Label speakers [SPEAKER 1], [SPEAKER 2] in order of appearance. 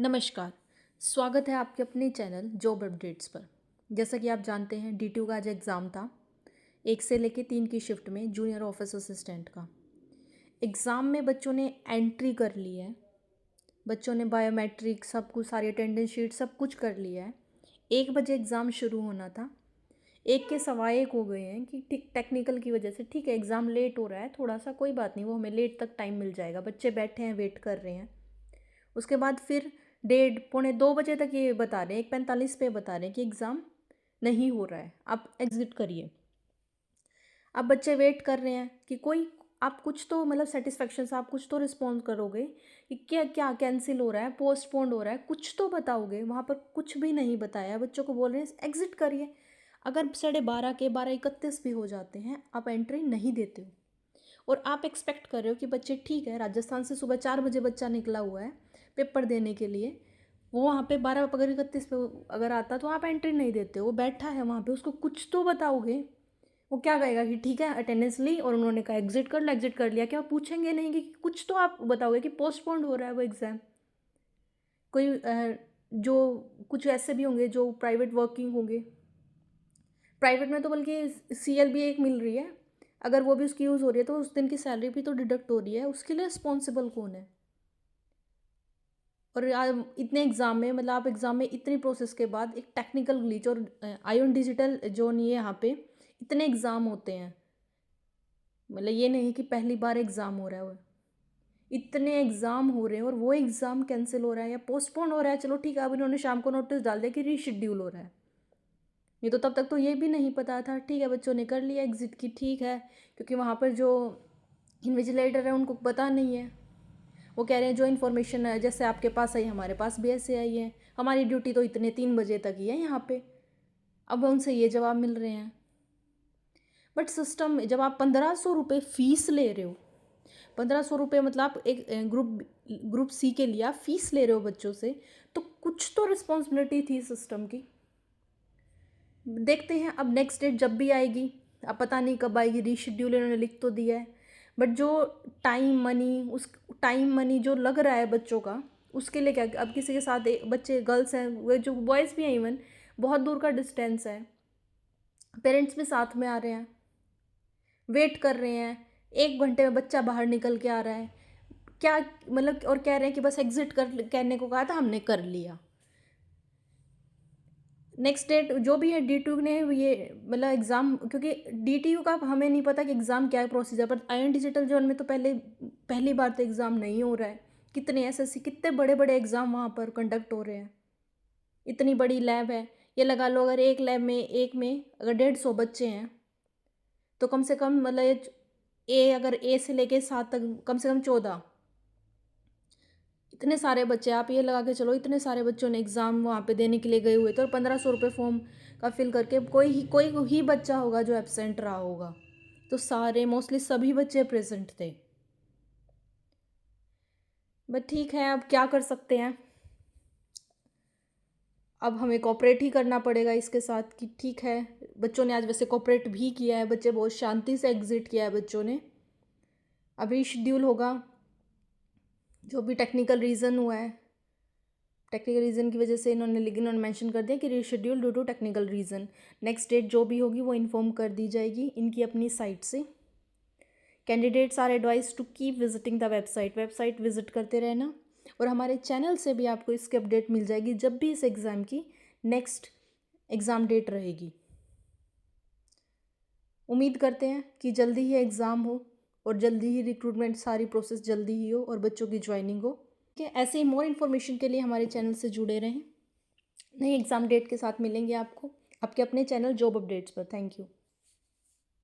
[SPEAKER 1] नमस्कार। स्वागत है आपके अपने चैनल जॉब अपडेट्स पर। जैसा कि आप जानते हैं DTU का आज एग्ज़ाम था 1 से लेके 3 की शिफ्ट में जूनियर ऑफिस असिस्टेंट का। एग्ज़ाम में बच्चों ने एंट्री कर ली है, बच्चों ने बायोमेट्रिक सब कुछ, सारी अटेंडेंस शीट सब कुछ कर लिया है। 1 बजे एग्ज़ाम शुरू होना था, 1 के सवा 1 हो गए हैं कि ठीक टेक्निकल की वजह से ठीक है एग्ज़ाम लेट हो रहा है थोड़ा सा, कोई बात नहीं, वो हमें लेट तक टाइम मिल जाएगा। बच्चे बैठे हैं, वेट कर रहे हैं। उसके बाद फिर 1:30-2 बजे तक ये बता रहे हैं, 1:45 पे बता रहे हैं कि एग्ज़ाम नहीं हो रहा है, आप एग्ज़िट करिए। अब बच्चे वेट कर रहे हैं कि कोई, आप कुछ तो मतलब सेटिस्फेक्शन से आप कुछ तो रिस्पॉन्ड करोगे कि क्या क्या कैंसिल हो रहा है, पोस्टपोन्ड हो रहा है, कुछ तो बताओगे। वहाँ पर कुछ भी नहीं बताया, बच्चों को बोल रहे हैं एग्ज़िट करिए। अगर 12:30 के 12:31 भी हो जाते हैं, आप एंट्री नहीं देते हो और आप एक्सपेक्ट कर रहे हो कि बच्चे, ठीक है राजस्थान से सुबह 4 बजे बच्चा निकला हुआ है पेपर देने के लिए, वो वहाँ पे 12:31 पे अगर आता तो आप एंट्री नहीं देते हो। वो बैठा है वहाँ पे, उसको कुछ तो बताओगे। वो क्या कहेगा कि ठीक है अटेंडेंस ली और उन्होंने कहा एग्जिट कर लो, एग्जिट कर लिया। क्या पूछेंगे नहीं कि कुछ तो आप बताओगे कि पोस्टपोन्ड हो रहा है वो एग्ज़ाम। कोई जो कुछ ऐसे भी होंगे जो प्राइवेट वर्किंग होंगे, प्राइवेट में तो बल्कि CL भी एक मिल रही है, अगर वो भी उसकी यूज़ हो रही है तो उस दिन की सैलरी भी तो डिडक्ट हो रही है, उसके लिए रिस्पॉन्सिबल कौन है। और इतने एग्ज़ाम में, मतलब आप एग्ज़ाम में इतनी प्रोसेस के बाद एक टेक्निकल ग्लिच और आयोन डिजिटल जो नहीं है यहाँ पे, इतने एग्ज़ाम होते हैं, मतलब ये नहीं कि पहली बार एग्ज़ाम हो रहा है। वो इतने एग्ज़ाम हो रहे हैं और वो एग्ज़ाम कैंसिल हो रहा है या पोस्टपोन हो रहा है। चलो ठीक है, अब इन्होंने शाम को नोटिस डाल दिया कि रीशेड्यूल हो रहा है। ये तो तब तक तो ये भी नहीं पता था। ठीक है, बच्चों ने कर लिया एग्ज़िट की, ठीक है, क्योंकि वहाँ पर जो इन्विजिलेटर है उनको पता नहीं है। वो कह रहे हैं जो इन्फॉर्मेशन है जैसे आपके पास आई, हमारे पास भी ऐसे आई है, हमारी ड्यूटी तो इतने 3 बजे तक ही है यहाँ पे। अब उनसे ये जवाब मिल रहे हैं। बट सिस्टम में जब आप 1500 रुपये फ़ीस ले रहे हो, 1500 रुपये मतलब आप एक ग्रुप सी के लिए आप फीस ले रहे हो बच्चों से, तो कुछ तो रिस्पॉन्सिबिलिटी थी सिस्टम की। देखते हैं अब नेक्स्ट डेट जब भी आएगी, अब पता नहीं कब आएगी, रीशेड्यूल इन्होंने लिख तो दिया है, बट जो टाइम मनी जो लग रहा है बच्चों का, उसके लिए क्या। अब किसी के साथ बच्चे गर्ल्स हैं, वो जो बॉयज़ भी हैं, इवन बहुत दूर का डिस्टेंस है, पेरेंट्स भी साथ में आ रहे हैं, वेट कर रहे हैं, 1 घंटे में बच्चा बाहर निकल के आ रहा है, क्या मतलब, और कह रहे हैं कि बस एग्ज़िट करने को कहा था, हमने कर लिया। नेक्स्ट डेट जो भी है DTU ने ये मतलब एग्ज़ाम, क्योंकि DTU का हमें नहीं पता कि एग्ज़ाम क्या है प्रोसीजर, पर आयन डिजिटल जोन में तो पहली बार तो एग्ज़ाम नहीं हो रहा है। कितने SSC, कितने बड़े बड़े एग्ज़ाम वहाँ पर कंडक्ट हो रहे हैं, इतनी बड़ी लैब है। ये लगा लो अगर एक लैब में, एक में अगर 150 बच्चे हैं तो कम से कम मतलब अगर A से लेके 7 तक कम से कम 14, इतने सारे बच्चे, आप ये लगा के चलो इतने सारे बच्चों ने एग्ज़ाम वहाँ पे देने के लिए गए हुए थे, और 1500 रुपये फॉर्म का फिल करके कोई ही बच्चा होगा जो एब्सेंट रहा होगा। तो सारे मोस्टली सभी बच्चे प्रेजेंट थे। बट ठीक है, अब क्या कर सकते हैं, अब हमें कोऑपरेट ही करना पड़ेगा इसके साथ कि ठीक है। बच्चों ने आज वैसे कोऑपरेट भी किया है, बच्चे बहुत शांति से एग्ज़िट किया है बच्चों ने। अभी शेड्यूल होगा, जो भी टेक्निकल रीज़न हुआ है, टेक्निकल रीज़न की वजह से इन्होंने मेंशन कर दिया कि reschedule due to technical reason. Next date जो भी होगी वो इन्फॉर्म कर दी जाएगी इनकी अपनी साइट से। Candidates are advised to keep visiting the website visit करते रहना, और हमारे चैनल से भी आपको इसकी अपडेट मिल जाएगी जब भी इस एग्ज़ाम की नेक्स्ट एग्ज़ाम डेट रहेगी। उम्मीद करते हैं कि जल्दी ही एग्ज़ाम हो और जल्दी ही रिक्रूटमेंट, सारी प्रोसेस जल्दी ही हो और बच्चों की ज्वाइनिंग हो। ठीक है, ऐसे ही मोर इन्फॉर्मेशन के लिए हमारे चैनल से जुड़े रहें। नई एग्ज़ाम डेट के साथ मिलेंगे आपको आपके अपने चैनल जॉब अपडेट्स पर। Thank you.